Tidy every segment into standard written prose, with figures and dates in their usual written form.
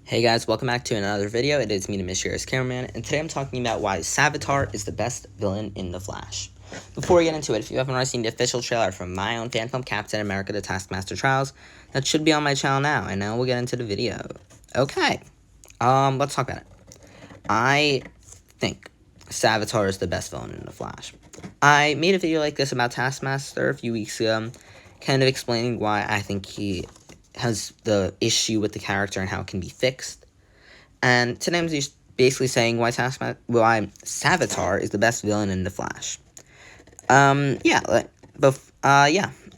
Hey guys, welcome back to another video. It is me, the Mysterious Cameraman, and today I'm talking about why Savitar is the best villain in The Flash. Before we get into it, if you haven't already seen the official trailer from my own fan film, Captain America: The Taskmaster Trials, that should be on my channel now, and now we'll get into the video. Okay, let's talk about it. I think Savitar is the best villain in The Flash. I made a video like this about Taskmaster a few weeks ago, kind of explaining why I think he has the issue with the character and how it can be fixed. And today I'm just basically saying why Savitar is the best villain in The Flash.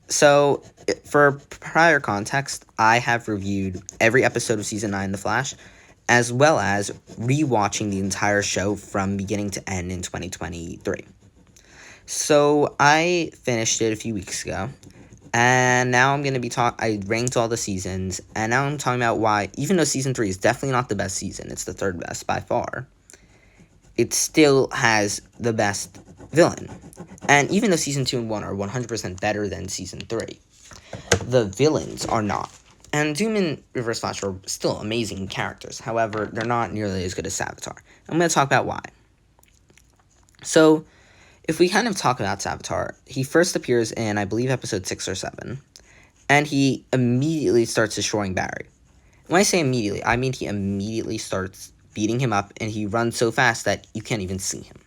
So for prior context, I have reviewed every episode of Season 9 The Flash, as well as rewatching the entire show from beginning to end in 2023. So I finished it a few weeks ago, and now I'm going to be I ranked all the seasons, and now I'm talking about why, even though Season 3 is definitely not the best season, it's the third best by far, it still has the best villain. And even though Season 2 and 1 are 100% better than Season 3, the villains are not. And Zoom and Reverse Flash are still amazing characters. However, they're not nearly as good as Savitar. I'm going to talk about why. So, if we kind of talk about Savitar, he first appears in, I believe, episode 6 or 7, and he immediately starts destroying Barry. When I say immediately, I mean he immediately starts beating him up, and he runs so fast that you can't even see him.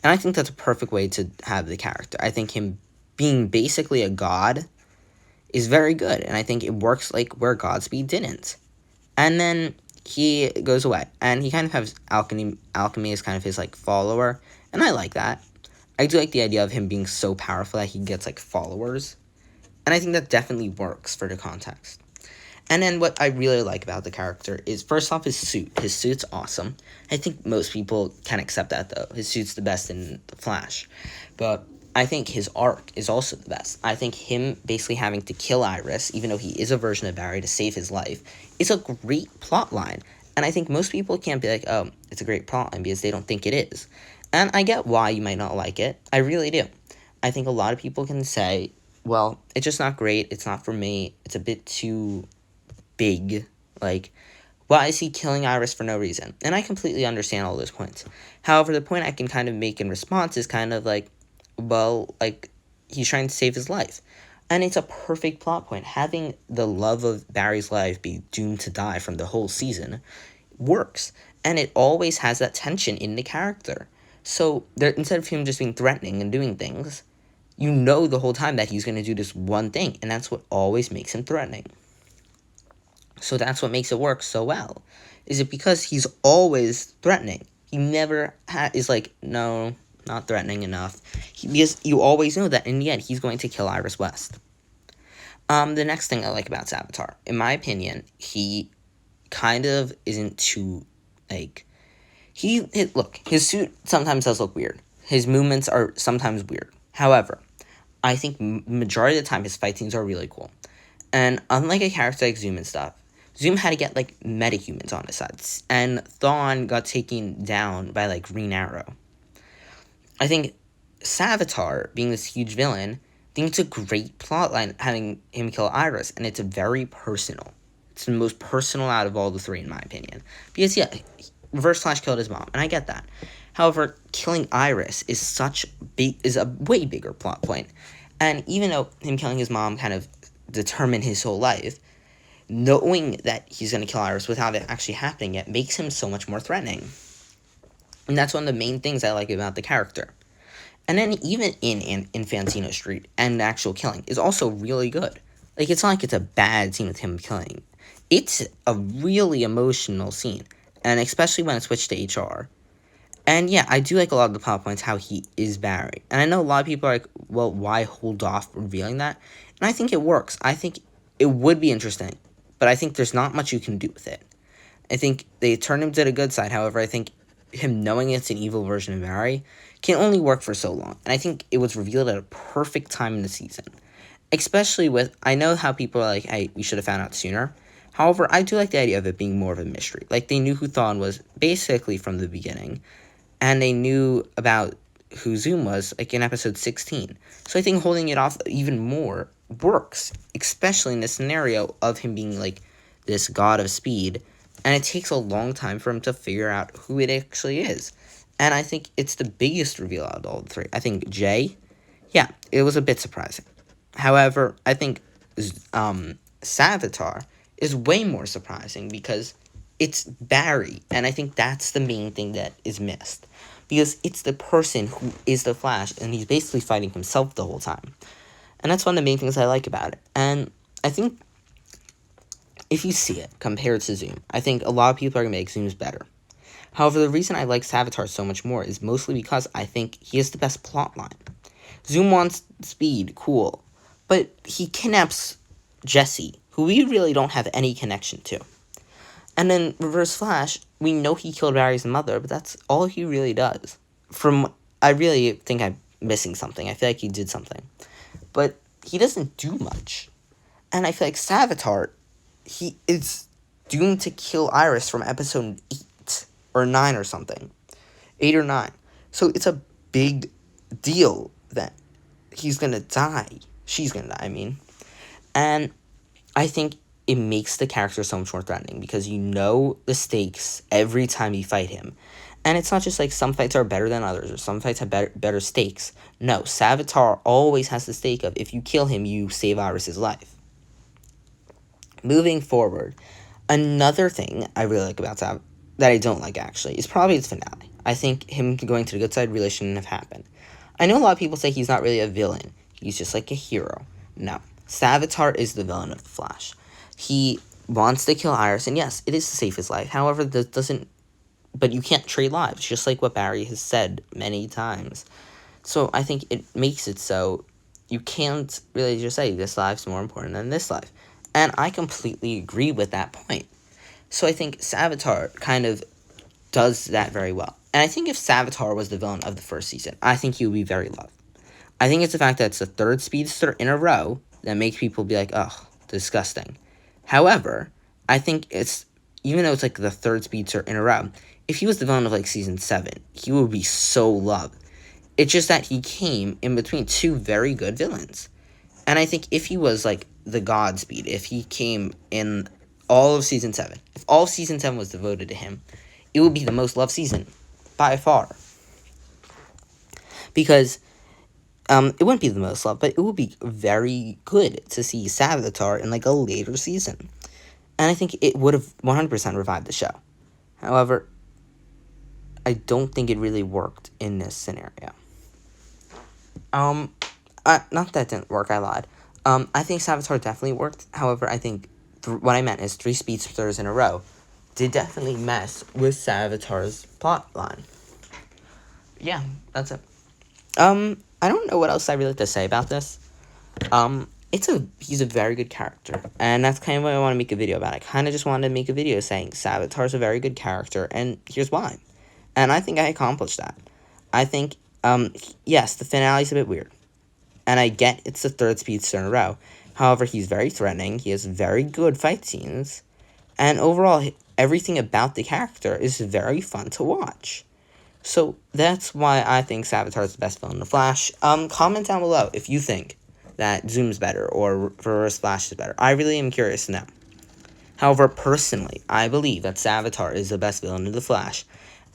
And I think that's a perfect way to have the character. I think him being basically a god is very good, and I think it works like where Godspeed didn't. And then he goes away, and he kind of has alchemy as kind of his, like, follower, and I like that. I do like the idea of him being so powerful that he gets, like, followers. And I think that definitely works for the context. And then what I really like about the character is, first off, his suit. His suit's awesome. I think most people can accept that, though. His suit's the best in The Flash. But I think his arc is also the best. I think him basically having to kill Iris, even though he is a version of Barry, to save his life, is a great plot line. And I think most people can't be like, oh, it's a great plot line, because they don't think it is. And I get why you might not like it. I really do. I think a lot of people can say, well, it's just not great. It's not for me. It's a bit too big. Like, why is he killing Iris for no reason? And I completely understand all those points. However, the point I can kind of make in response is kind of like, well, like, he's trying to save his life. And it's a perfect plot point. Having the love of Barry's life be doomed to die from the whole season works. And it always has that tension in the character. So, instead of him just being threatening and doing things, you know the whole time that he's going to do this one thing, and that's what always makes him threatening. So that's what makes it work so well. Is it because he's always threatening? He never is like, no, not threatening enough. Because you always know that in the end, he's going to kill Iris West. The next thing I like about Savitar, in my opinion, he kind of isn't too, like, look, his suit sometimes does look weird. His movements are sometimes weird. However, I think majority of the time his fight scenes are really cool. And unlike a character like Zoom and stuff, Zoom had to get, like, metahumans on his sides. And Thawne got taken down by, like, Green Arrow. I think Savitar, being this huge villain, I think it's a great plotline having him kill Iris. And it's very personal. It's the most personal out of all the three, in my opinion. Because, yeah, Reverse Flash killed his mom, and I get that. However, killing Iris is a way bigger plot point. And even though him killing his mom kind of determined his whole life, knowing that he's going to kill Iris without it actually happening yet makes him so much more threatening. And that's one of the main things I like about the character. And then even in Fantino Street, and the actual killing is also really good. Like, it's not like it's a bad scene with him killing. It's a really emotional scene. And especially when it's switched to HR. And yeah, I do like a lot of the plot points how he is Barry. And I know a lot of people are like, well, why hold off revealing that? And I think it works. I think it would be interesting. But I think there's not much you can do with it. I think they turned him to the good side. However, I think him knowing it's an evil version of Barry can only work for so long. And I think it was revealed at a perfect time in the season. Especially with, I know how people are like, hey, we should have found out sooner. However, I do like the idea of it being more of a mystery. Like, they knew who Thawne was basically from the beginning. And they knew about who Zoom was, like, in episode 16. So I think holding it off even more works. Especially in this scenario of him being, like, this god of speed and it takes a long time for him to figure out who it actually is. And I think it's the biggest reveal out of all the three. I think Jay, yeah, it was a bit surprising. However, I think Savitar is way more surprising because it's Barry, and I think that's the main thing that is missed. Because it's the person who is the Flash, and he's basically fighting himself the whole time. And that's one of the main things I like about it. And I think if you see it compared to Zoom, I think a lot of people are going to make Zoom's better. However, the reason I like Savitar so much more is mostly because I think he has the best plotline. Zoom wants speed, cool, but he kidnaps Jesse, who we really don't have any connection to. And then Reverse Flash, we know he killed Barry's mother, but that's all he really does. I really think I'm missing something. I feel like he did something. But he doesn't do much. And I feel like Savitar, he is doomed to kill Iris from episode 8 or 9 or something. 8 or 9. So it's a big deal that he's gonna die. She's gonna die, I mean. And I think it makes the character so much more threatening because you know the stakes every time you fight him. And it's not just like some fights are better than others or some fights have better stakes. No, Savitar always has the stake of if you kill him, you save Iris' life. Moving forward, another thing I really like about Savitar, that I don't like actually, is probably its finale. I think him going to the good side really shouldn't have happened. I know a lot of people say he's not really a villain. He's just like a hero. No. Savitar is the villain of the Flash. He wants to kill Iris, and yes, it is to save his life. However, that doesn't... But you can't trade lives, just like what Barry has said many times. So I think it makes it so you can't really just say this life's more important than this life. And I completely agree with that point. So I think Savitar kind of does that very well. And I think if Savitar was the villain of the first season, I think he would be very loved. I think it's the fact that it's the third speedster in a row that makes people be like, ugh, disgusting. However, I think it's, even though it's like the third speedster in a row, if he was the villain of like season 7, he would be so loved. It's just that he came in between two very good villains. And I think if he was like the Godspeed, if he came in all of season 7, if all of season 7 was devoted to him, it would be the most loved season, by far. Because it wouldn't be the most loved, but it would be very good to see Savitar in like a later season. And I think it would have 100% revived the show. However, I don't think it really worked in this scenario. Not that it didn't work, I lied. I think Savitar definitely worked. However, I think what I meant is 3 speedsters in a row did definitely mess with Savitar's plotline. Yeah, that's it. I don't know what else I really have to say about this. He's a very good character, and that's kind of why I want to make a video about. I kind of just wanted to make a video saying Savitar's a very good character, and here's why. And I think I accomplished that. I think, yes, the finale's a bit weird, and I get it's the third speedster in a row. However, he's very threatening, he has very good fight scenes, and overall, everything about the character is very fun to watch. So, that's why I think Savitar is the best villain in The Flash. Comment down below if you think that Zoom's better or Reverse Flash is better. I really am curious to know. However, personally, I believe that Savitar is the best villain in The Flash.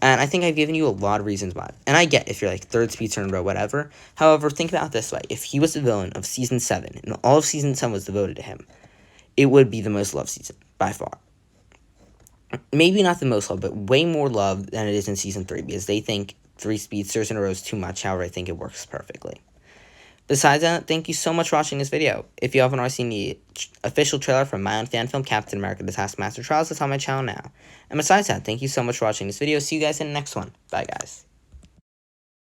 And I think I've given you a lot of reasons why. And I get if you're like third speedster in a row, whatever. However, think about it this way. If he was the villain of Season 7, and all of Season 7 was devoted to him, it would be the most loved season, by far. Maybe not the most loved, but way more loved than it is in Season 3, because they think 3 speedsters in a row is too much. However, I think it works perfectly. Besides that, thank you so much for watching this video. If you haven't already seen the official trailer from my own fan film, Captain America: The Taskmaster Trials, it's on my channel now. And besides that, thank you so much for watching this video. See you guys in the next one. Bye, guys.